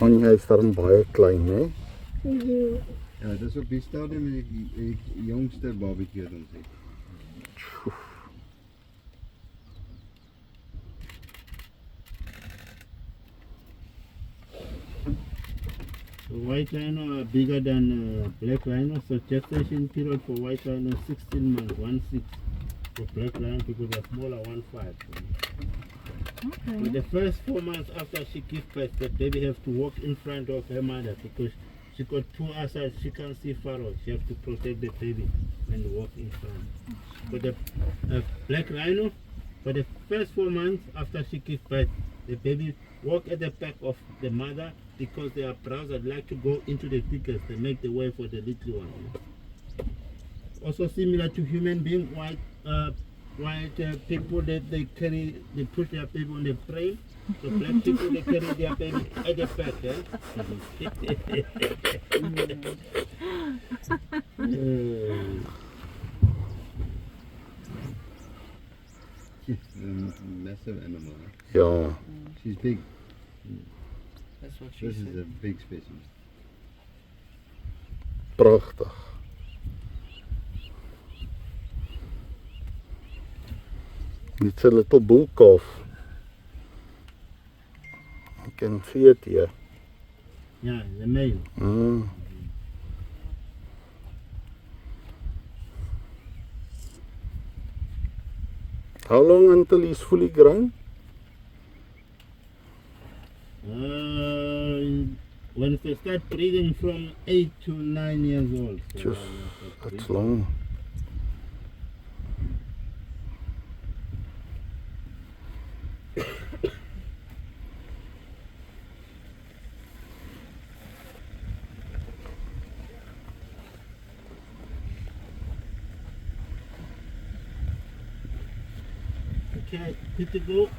Anja is daarom baie klein, né? Ja, dis op die stadium die jongste babatjie wat ons het. So white rhino are bigger than black rhino, so gestation period for white rhino 16 months, 1/6. For black rhino because they're smaller, 1/5. Okay. For the first 4 months after she gives birth, the baby has to walk in front of her mother because she got 2 eyesight, she can't see far out. She has to protect the baby when walk in front. For the black rhino, for the first 4 months after she gives birth, the baby walk at the back of the mother because their browsers like to go into the thickest. They make the way for the little one. Also similar to human being, white people that they push their baby on the frame. So black people they carry their baby at the back. Massive animal. Huh? Ja, She's big. That's what she This is said. a big specimen. pragtig. It's a little bull calf. You can see it here. Yeah, the male. Mm. How long until he's fully grown? When they start breeding from 8 to 9 years old. So Just, that's long. Okay, good to go.